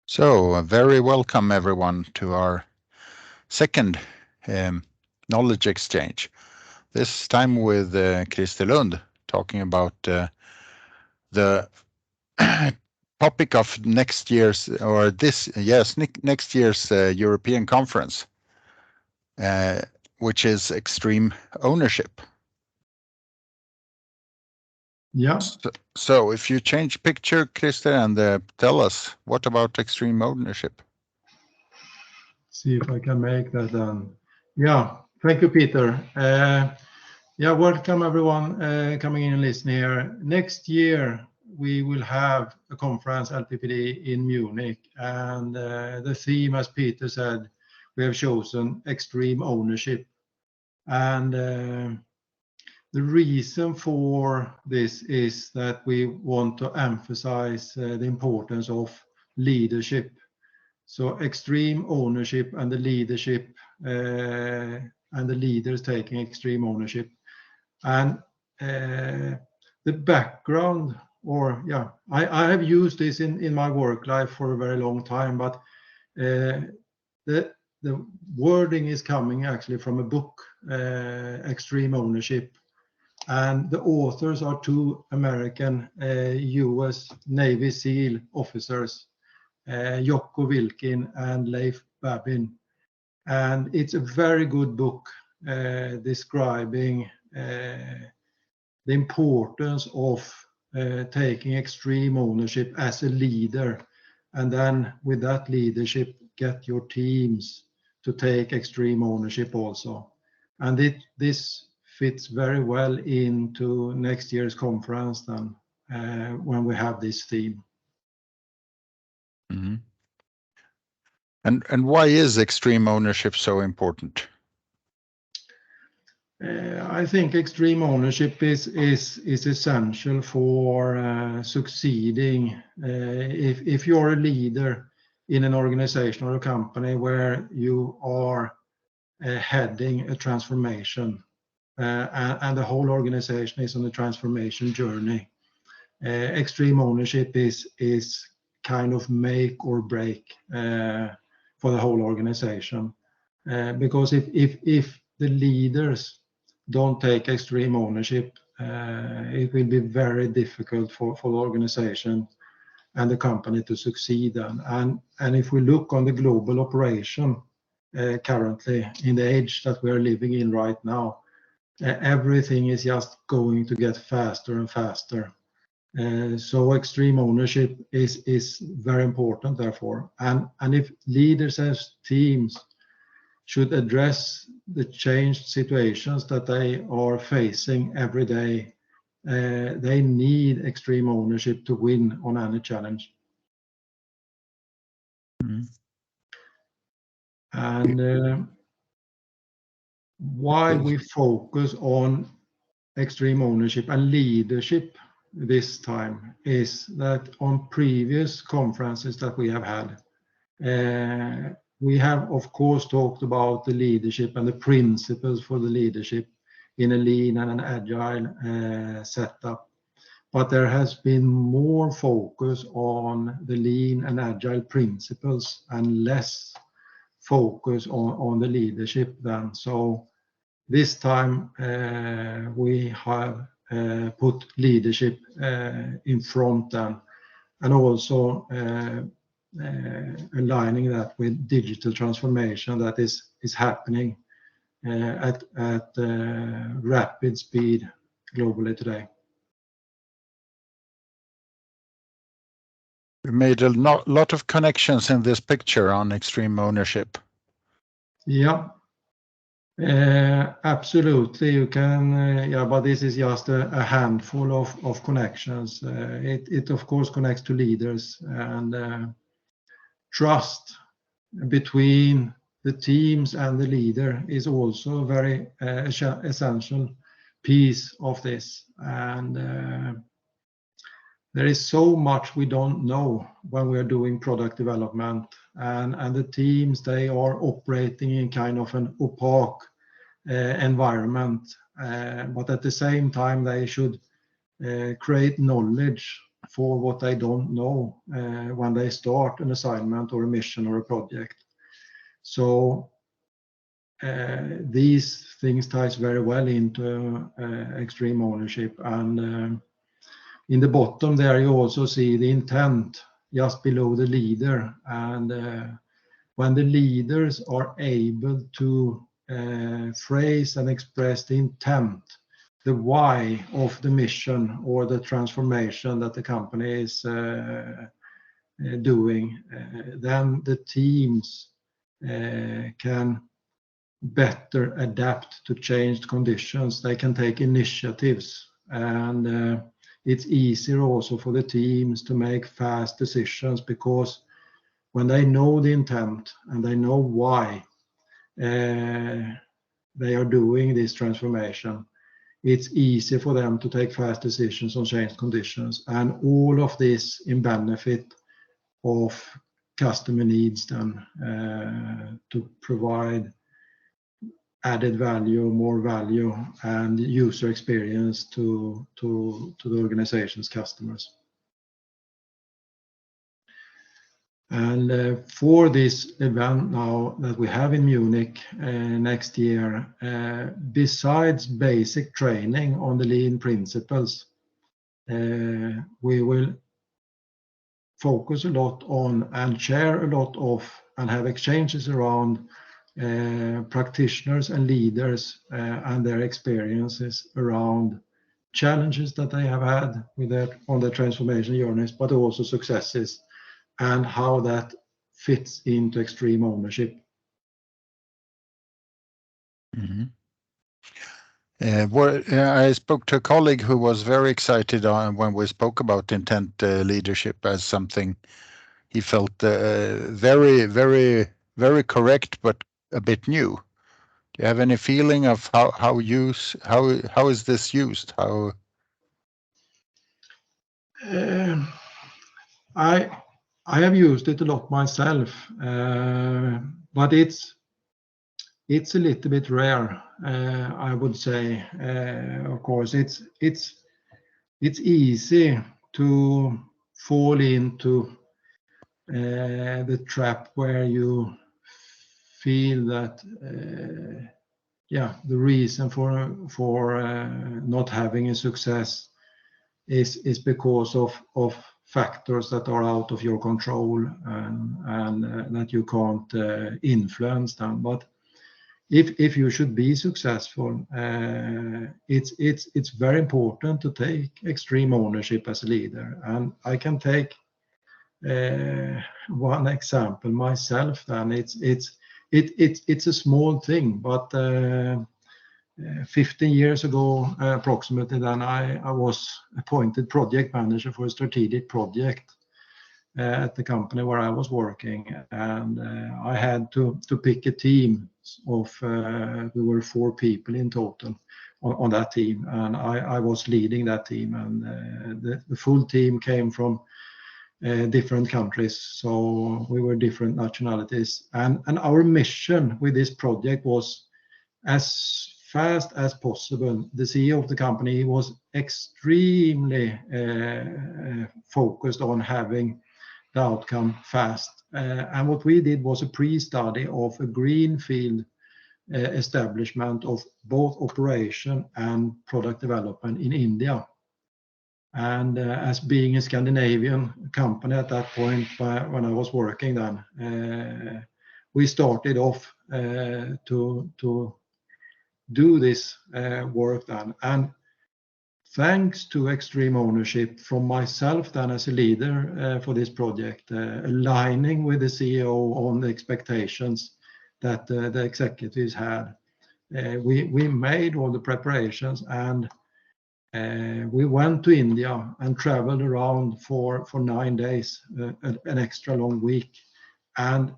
So, very welcome everyone to our second knowledge exchange. This time with Christer Lundh talking about the topic of next year's next year's European conference, which is extreme ownership. Yeah. So if you change picture, Christer, and tell us what about extreme ownership? See if I can make that then. Yeah, thank you, Peter. Welcome everyone coming in and listening here. Next year we will have a conference, LPPDE in Munich, and the theme, as Peter said, we have chosen extreme ownership. And the reason for this is that we want to emphasize the importance of leadership. So extreme ownership and the leadership and the leaders taking extreme ownership. And the background, I have used this in my work life for a very long time, but the wording is coming actually from a book, Extreme Ownership. And the authors are two American US Navy SEAL officers, Jocko, Willink and Leif, Babin. And it's a very good book describing the importance of taking extreme ownership as a leader, and then with that leadership get your teams to take extreme ownership also. And this fits very well into next year's conference then when we have this theme. Mm-hmm. And why is extreme ownership so important? I think extreme ownership is essential for succeeding. If you're a leader in an organization or a company where you are heading a transformation and the whole organization is on a transformation journey, extreme ownership is kind of make or break for the whole organization. Because if the leaders don't take extreme ownership, it will be very difficult for the organization and the company to succeed then. And if we look on the global operation currently in the age that we are living in right now, everything is just going to get faster and faster. So extreme ownership is very important therefore. And if leaders as teams should address the changed situations that they are facing every day, they need extreme ownership to win on any challenge. Mm-hmm. And why we focus on extreme ownership and leadership this time is that on previous conferences that we have had, we have of course talked about the leadership and the principles for the leadership in a lean and an agile setup. But there has been more focus on the lean and agile principles and less focus on the leadership then. So this time we have put leadership in front then, and also aligning that with digital transformation that is happening at rapid speed globally today. We made a lot of connections in this picture on extreme ownership. Yeah, absolutely. You can, but this is just a handful of connections. It of course connects to leaders, and trust between the teams and the leader is also a very essential piece of this. And there is so much we don't know when we are doing product development, and the teams, they are operating in kind of an opaque environment, but at the same time they should create knowledge for what they don't know when they start an assignment or a mission or a project. So these things ties very well into extreme ownership. And in the bottom there you also see the intent just below the leader. And when the leaders are able to phrase and express the intent, the why of the mission or the transformation that the company is doing, then the teams can better adapt to changed conditions. They can take initiatives, and it's easier also for the teams to make fast decisions, because when they know the intent and they know why they are doing this transformation, it's easy for them to take fast decisions on changed conditions, and all of this in benefit of customer needs then to provide added value, more value, and user experience to the organization's customers. And for this event now that we have in Munich next year, besides basic training on the lean principles, we will focus a lot on and share a lot of and have exchanges around practitioners and leaders and their experiences around challenges that they have had with on their transformation journeys, but also successes, and how that fits into extreme ownership. Mm-hmm. I spoke to a colleague who was very excited when we spoke about intent leadership as something he felt very, very, very correct, but a bit new. Do you have any feeling of how is this used? How? I have used it a lot myself, but it's a little bit rare, I would say. Of course, it's easy to fall into the trap where you feel that the reason for not having a success is because of factors that are out of your control and that you can't influence them. But if you should be successful, it's very important to take extreme ownership as a leader. And I can take one example myself. Then it's a small thing, but 15 years ago, approximately, then I was appointed project manager for a strategic project at the company where I was working, and I had to pick a team of we were 4 people in total on that team, and I was leading that team, and the full team came from different countries, so we were different nationalities, and our mission with this project was, as fast as possible. The CEO of the company was extremely focused on having the outcome fast. And what we did was a pre-study of a greenfield establishment of both operation and product development in India. And as being a Scandinavian company at that point, when I was working then, we started off to do this work then. And thanks to extreme ownership from myself then as a leader for this project, aligning with the CEO on the expectations that the executives had, we made all the preparations, and we went to India and traveled around for 9 days, an extra long week. And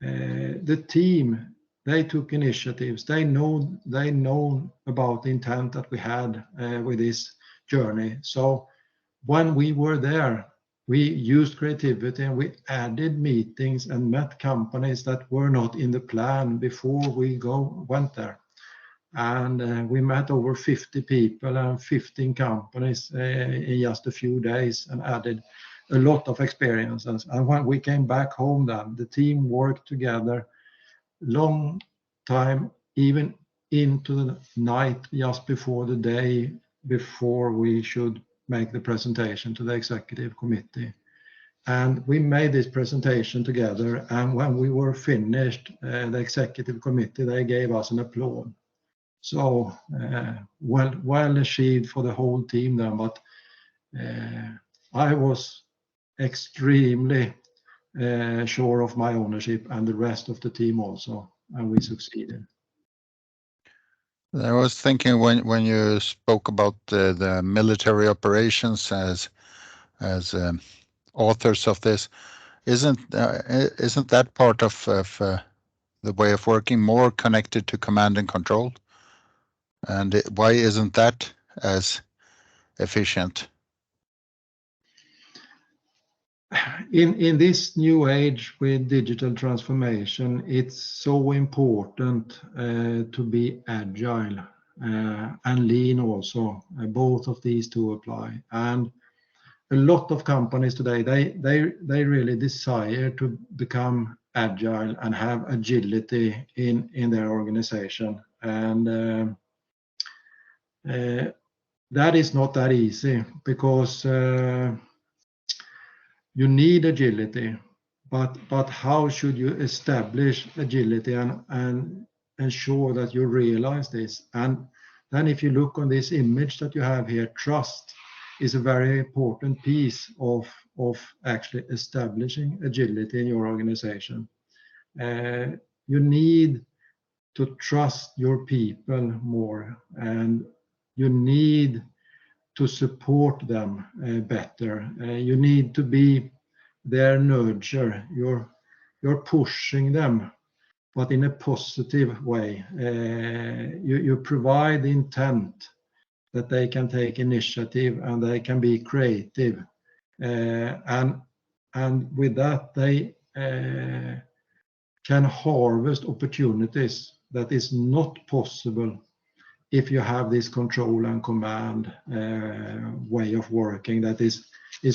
the team, they took initiatives. They know about the intent that we had with this journey. So when we were there, we used creativity and we added meetings and met companies that were not in the plan before we went there. and we met over 50 people and 15 companies in just a few days, and added a lot of experiences. And when we came back home, then the team worked together long time, even into the night, just before the day before we should make the presentation to the executive committee. And we made this presentation together, and when we were finished, the executive committee, they gave us an applause. So well achieved for the whole team then, but I was extremely sure of my ownership, and the rest of the team also, and we succeeded. I was thinking when you spoke about the military operations as authors of this, isn't that part of the way of working more connected to command and control? And why isn't that as efficient? In this new age with digital transformation, it's so important to be agile and lean also. Both of these two apply. And a lot of companies today, they really desire to become agile and have agility in their organization. And that is not that easy, because you need agility, but how should you establish agility and ensure that you realize this? And then if you look on this image that you have here, trust is a very important piece of actually establishing agility in your organization. You need to trust your people more, and you need to support them better. You need to be their nurture. You're pushing them, but in a positive way. You provide the intent that they can take initiative and they can be creative, and with that they can harvest opportunities that is not possible if you have this control and command way of working that is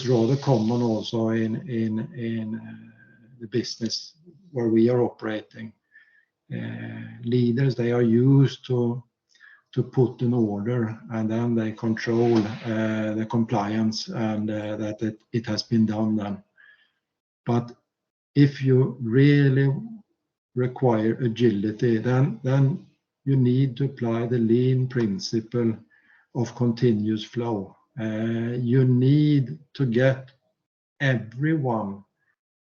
rather common also in the business where we are operating. Leaders, they are used to put an order, and then they control the compliance, and that it has been done then. But if you really require agility, then you need to apply the lean principle of continuous flow. You need to get everyone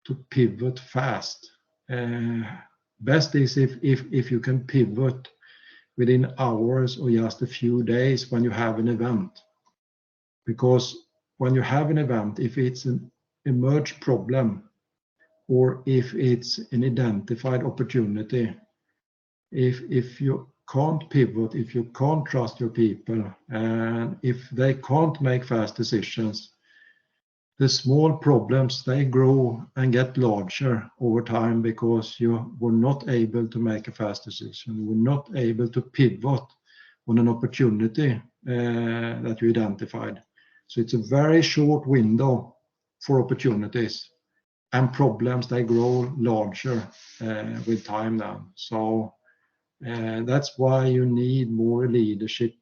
to pivot fast. Best is if you can pivot within hours or just a few days when you have an event. Because when you have an event, if it's an emerged problem or if it's an identified opportunity, if you can't pivot, if you can't trust your people, and if they can't make fast decisions, the small problems, they grow and get larger over time because you were not able to make a fast decision. You were not able to pivot on an opportunity that you identified. So it's a very short window for opportunities, and problems, they grow larger with time now. So that's why you need more leadership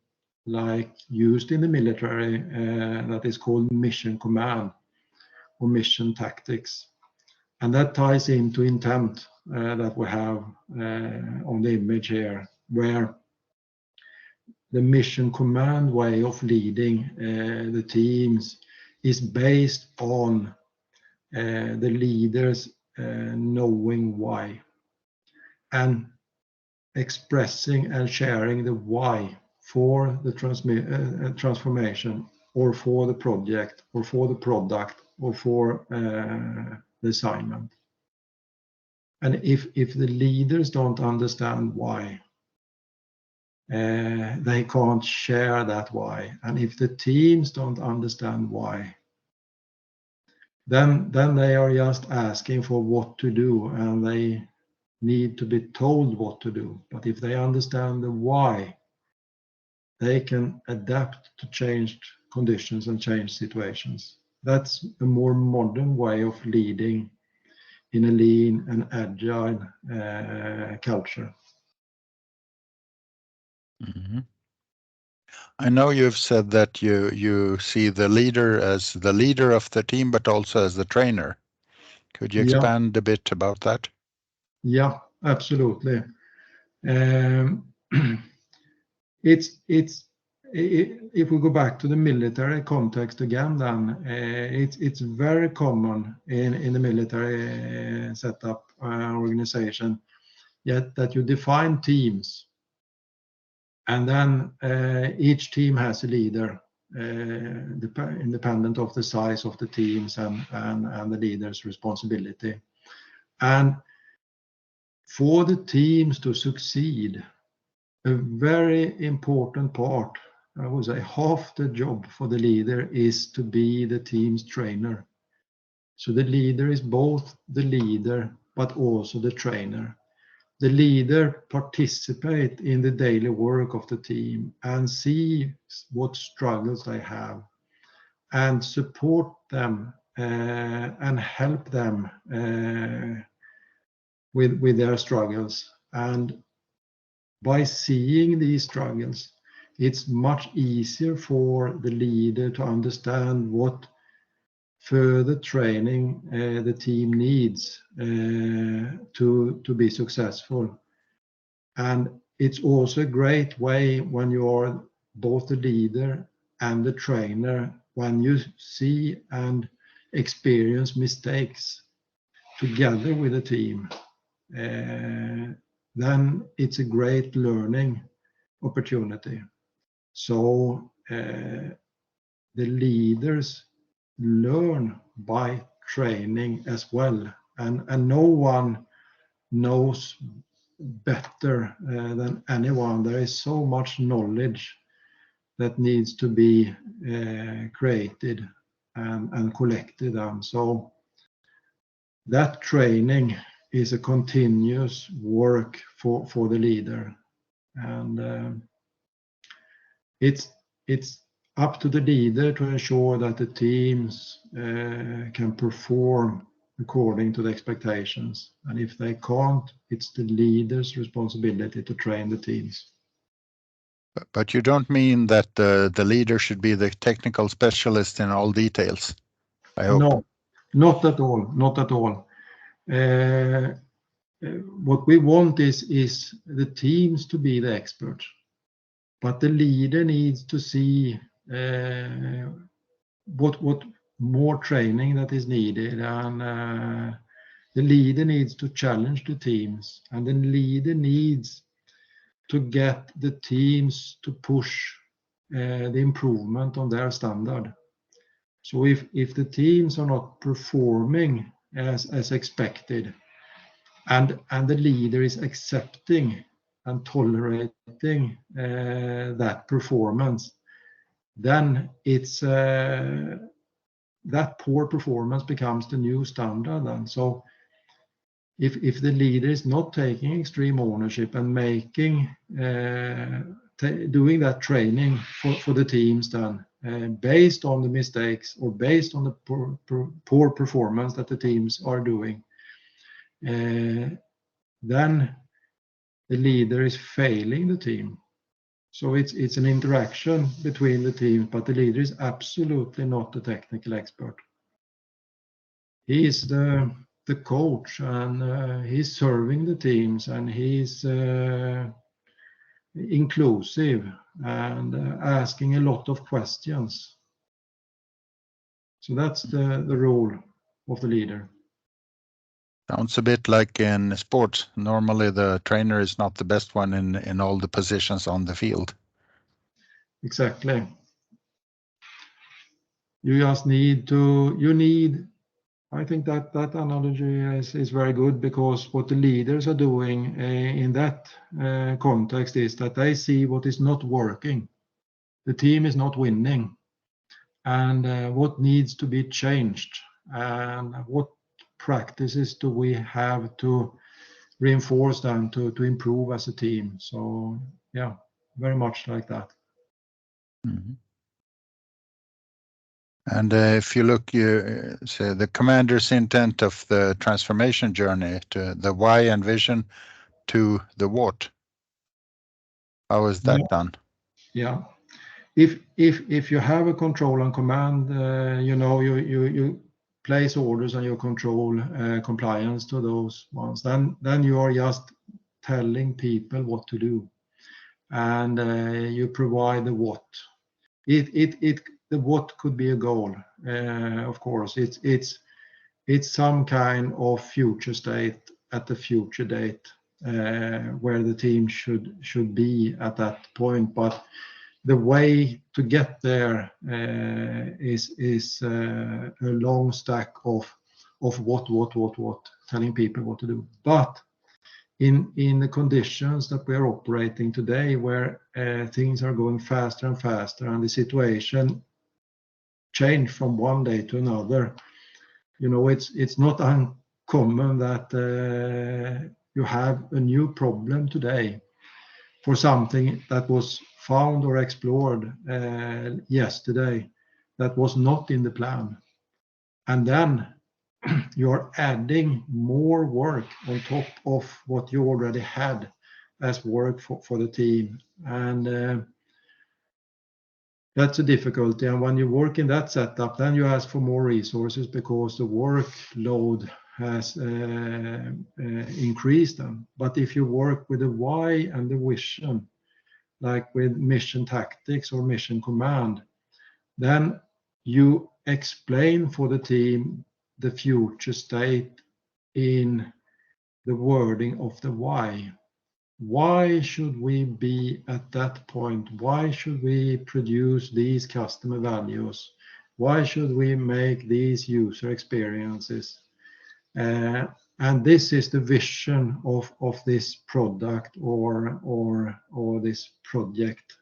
like used in the military that is called mission command or mission tactics. And that ties into intent that we have on the image here, where the mission command way of leading the teams is based on the leaders knowing why and expressing and sharing the why for the transformation, or for the project, or for the product, or for the assignment. And if the leaders don't understand why, they can't share that why. And if the teams don't understand why, then they are just asking for what to do, and they need to be told what to do. But if they understand the why, they can adapt to changed conditions and changed situations. That's a more modern way of leading in a lean and agile culture. Mhm. I know you've said that you see the leader as the leader of the team, but also as the trainer. Could you Yeah, expand a bit about that? yeah, absolutely. It's if we go back to the military context again, then it's very common in the military setup organization, yet that you define teams, and then each team has a leader, independent of the size of the teams and the leader's responsibility. And for the teams to succeed, a very important part, I would say half the job for the leader, is to be the team's trainer. So the leader is both the leader but also the trainer. The leader participates in the daily work of the team and see what struggles they have and support them and help them with their struggles. And by seeing these struggles, it's much easier for the leader to understand what further training the team needs to be successful. And it's also a great way when you are both the leader and the trainer, when you see and experience mistakes together with the team, then it's a great learning opportunity. So the leaders learn by training as well, and no one knows better than anyone. There is so much knowledge that needs to be created and collected, and so that training is a continuous work for the leader, and it's up to the leader to ensure that the teams can perform according to the expectations. And if they can't, it's the leader's responsibility to train the teams. But you don't mean that the leader should be the technical specialist in all details, I hope. No, not at all. Not at all. What we want is the teams to be the experts, but the leader needs to see what more training that is needed, and the leader needs to challenge the teams, and the leader needs to get the teams to push the improvement on their standard. So if the teams are not performing as expected, and the leader is accepting and tolerating that performance, then it's that poor performance becomes the new standard. And so if the leader is not taking extreme ownership and making doing that training for the teams, then based on the mistakes or based on the poor performance that the teams are doing, then the leader is failing the team. So it's an interaction between the teams, but the leader is absolutely not the technical expert. He is the coach, and he's serving the teams, and he's inclusive and asking a lot of questions. So that's the role of the leader. Sounds a bit like in sports. Normally the trainer is not the best one in all the positions on the field. Exactly. You just need I think that analogy is very good, because what the leaders are doing in that context is that they see what is not working. The team is not winning, and what needs to be changed, and what practices do we have to reinforce them to improve as a team. So yeah, very much like that. Mm-hmm. And if you look, say the commander's intent of the transformation journey to the why and vision to the what. How is that done? Yeah. If you have a control and command, you place orders and you control compliance to those ones, then you are just telling people what to do, and you provide the what. The what could be a goal, of course. It's some kind of future state at the future date where the team should be at that point, but the way to get there is a long stack of what, telling people what to do. But in the conditions that we are operating today, where things are going faster and faster, and the situation change from one day to another, it's not uncommon that you have a new problem today for something that was found or explored yesterday that was not in the plan. And then you're adding more work on top of what you already had as work for the team. And that's a difficulty. And when you work in that setup, then you ask for more resources because the workload has increased them. But if you work with the why and the vision, like with mission tactics or mission command, then you explain for the team the future state in the wording of the why. Why should we be at that point? Why should we produce these customer values? Why should we make these user experiences? And this is the vision of this product or this project.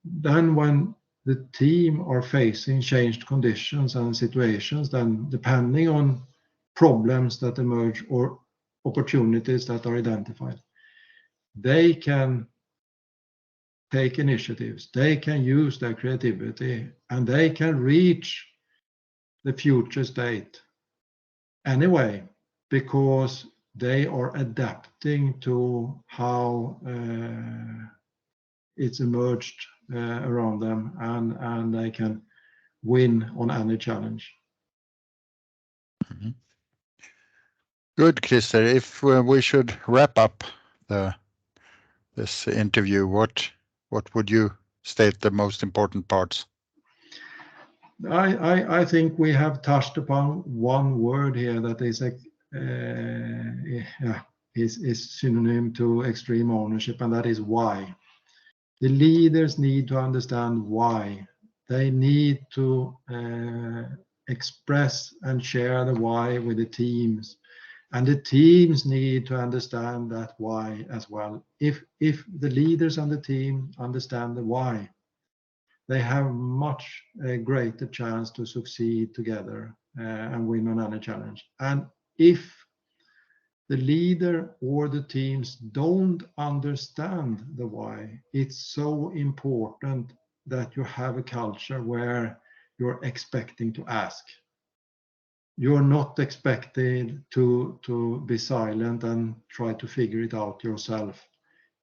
Then when the team are facing changed conditions and situations, then depending on problems that emerge or opportunities that are identified, they can take initiatives, they can use their creativity, and they can reach the future state anyway, because they are adapting to how it's emerged around them, and they can win on any challenge. Mm-hmm. Good, Christer. If we should wrap up this interview, what would you state the most important parts? I think we have touched upon one word here that is synonym to extreme ownership, and that is why. The leaders need to understand why. They need to express and share the why with the teams, and the teams need to understand that why as well. If the leaders on the team understand the why, they have much greater chance to succeed together and win on any challenge. And if the leader or the teams don't understand the why, it's so important that you have a culture where you're expecting to ask. You're not expected to be silent and try to figure it out yourself.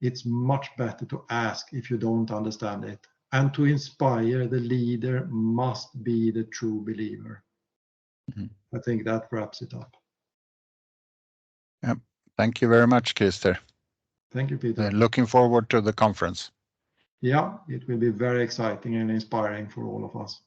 It's much better to ask if you don't understand it. And to inspire, the leader must be the true believer. Mm-hmm. I think that wraps it up. Yeah. Thank you very much, Christer. Thank you, Peter. Looking forward to the conference. Yeah, it will be very exciting and inspiring for all of us.